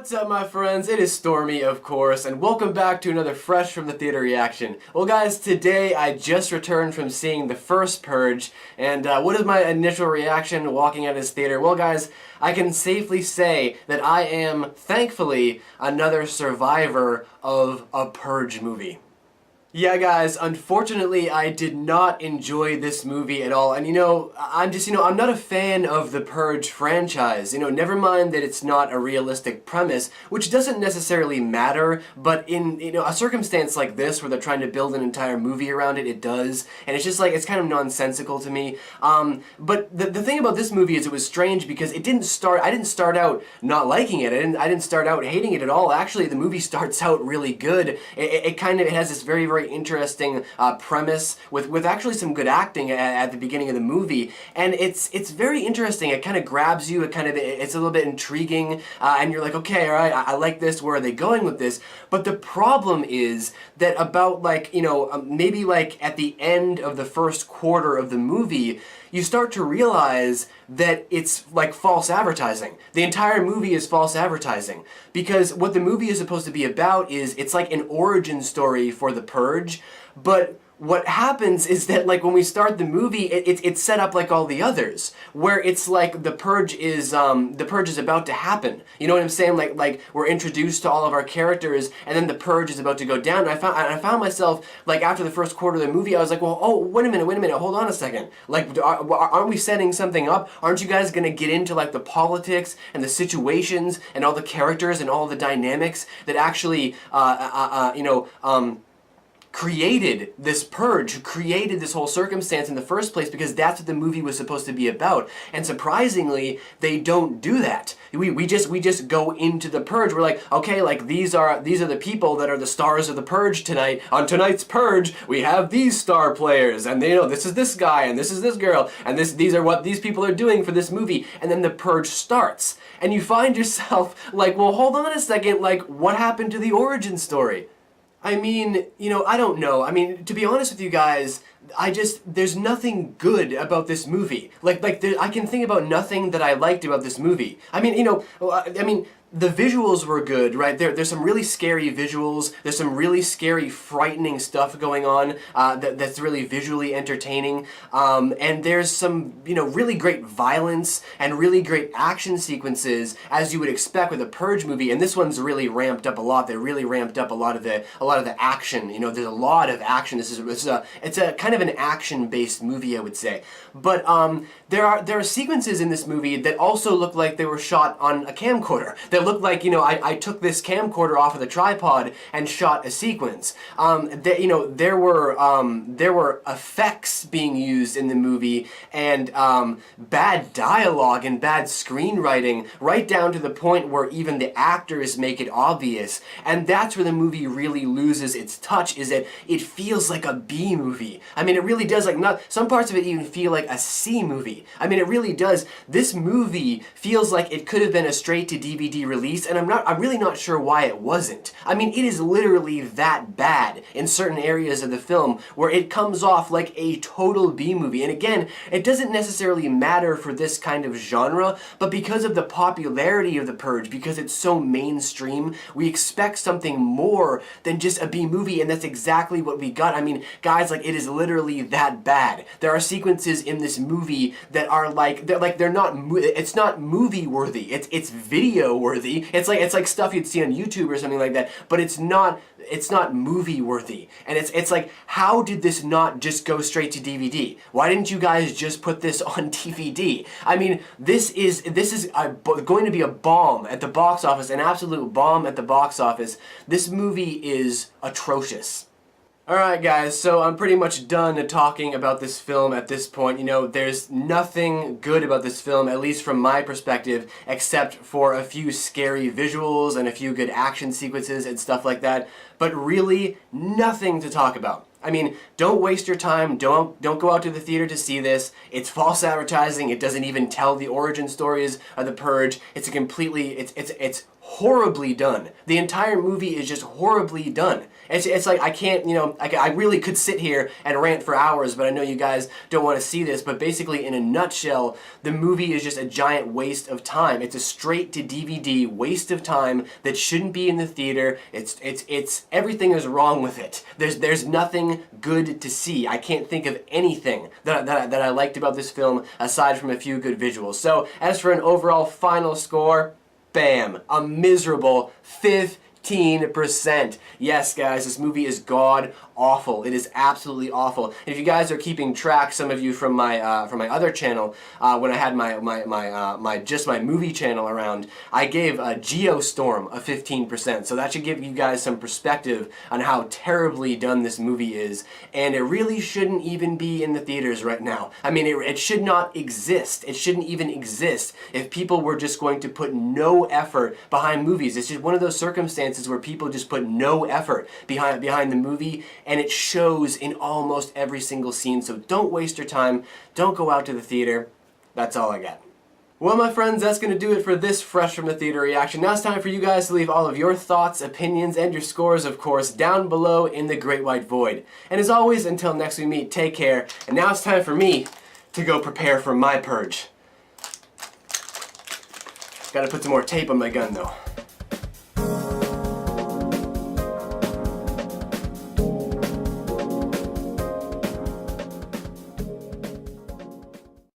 What's up, my friends? It is Stormy, of course, and welcome back to another Fresh from the Theater reaction. Well, guys, today I just returned from seeing The First Purge, and what is my initial reaction walking out of this theater? Well, guys, I can safely say that I am, thankfully, another survivor of a Purge movie. Yeah, guys, unfortunately, I did not enjoy this movie at all, and I'm not a fan of the Purge franchise. Never mind that it's not a realistic premise, which doesn't necessarily matter, but in, a circumstance like this where they're trying to build an entire movie around it, it does, and it's just like, it's kind of nonsensical to me. But the thing about this movie is it was strange because I didn't start out not liking it, I didn't start out hating it at all. Actually, the movie starts out really good. It has this very, very interesting premise with actually some good acting at the beginning of the movie, and it's very interesting. It kind of grabs you. It's a little bit intriguing, and you're like, okay, all right, I like this. Where are they going with this? But the problem is that about maybe like at the end of the first quarter of the movie, you start to realize that it's like false advertising. The entire movie is false advertising. Because what the movie is supposed to be about is, it's like an origin story for the Purge, but what happens is that, like, when we start the movie, it's set up like all the others, where it's like the Purge is about to happen. You know what I'm saying? Like we're introduced to all of our characters, and then the Purge is about to go down. And I found myself, like, after the first quarter of the movie, I was like, well, oh, wait a minute, hold on a second. Like, aren't we setting something up? Aren't you guys gonna get into, like, the politics and the situations and all the characters and all the dynamics that actually, created this Purge, created this whole circumstance in the first place, because that's what the movie was supposed to be about. And surprisingly, they don't do that. We just go into the Purge. We're like, okay, like these are the people that are the stars of the Purge tonight. On tonight's Purge, we have these star players, and this is this guy, and this is this girl, and these are what these people are doing for this movie. And then the Purge starts, and you find yourself like, well, hold on a second, like, what happened to the origin story? I mean, I don't know. I mean, to be honest with you guys, there's nothing good about this movie. I can think about nothing that I liked about this movie. I mean, the visuals were good, right? There's some really scary visuals. There's some really scary, frightening stuff going on that's really visually entertaining. And there's some, really great violence and really great action sequences, as you would expect with a Purge movie. And this one's really ramped up a lot. They really ramped up a lot of the action. There's a lot of action. It's a kind of an action-based movie, I would say. But there are sequences in this movie that also look like they were shot on a camcorder. That looked like, I took this camcorder off of the tripod and shot a sequence. There were effects being used in the movie, and bad dialogue and bad screenwriting, right down to the point where even the actors make it obvious. And that's where the movie really loses its touch, is that it feels like a B movie. I mean, it really does. Some parts of it even feel like a C movie. I mean, it really does. This movie feels like it could have been a straight-to-DVD release, and I'm really not sure why it wasn't. I mean, it is literally that bad in certain areas of the film where it comes off like a total B movie. And again, it doesn't necessarily matter for this kind of genre, but because of the popularity of The Purge, because it's so mainstream, we expect something more than just a B movie, and that's exactly what we got. I mean, guys, like, it is literally that bad. There are sequences in this movie that are it's not movie worthy. It's video worthy. It's like stuff you'd see on YouTube or something like that, but it's not movie worthy. And it's like, how did this not just go straight to DVD? Why didn't you guys just put this on DVD? I mean, this is going to be a bomb at the box office, an absolute bomb at the box office. This movie is atrocious. Alright guys, so I'm pretty much done talking about this film at this point. There's nothing good about this film, at least from my perspective, except for a few scary visuals and a few good action sequences and stuff like that. but really nothing to talk about. I mean, don't waste your time, don't go out to the theater to see this. It's false advertising. It doesn't even tell the origin stories of the Purge. It's a completely, it's horribly done. The entire movie is just horribly done. It's like, I can't, you know, I really could sit here and rant for hours, but I know you guys don't want to see this, but basically, in a nutshell, the movie is just a giant waste of time. It's a straight-to-DVD waste of time that shouldn't be in the theater. It's everything is wrong with it. There's nothing good to see. I can't think of anything that I liked about this film, aside from a few good visuals. So, as for an overall final score, bam, a miserable 15%. Yes, guys, this movie is god awful. It is absolutely awful. And if you guys are keeping track, some of you from my other channel, when I had my movie channel around, I gave Geostorm a 15%. So that should give you guys some perspective on how terribly done this movie is. And it really shouldn't even be in the theaters right now. I mean, it should not exist. It shouldn't even exist if people were just going to put no effort behind movies. It's just one of those circumstances where people just put no effort behind the movie, and it shows in almost every single scene. So don't waste your time. Don't go out to the theater. That's all I got. Well, my friends, that's going to do it for this Fresh from the Theater reaction. Now it's time for you guys to leave all of your thoughts, opinions, and your scores, of course, down below in the Great White Void. And as always, until next we meet, take care. And now it's time for me to go prepare for my purge. Gotta put some more tape on my gun, though.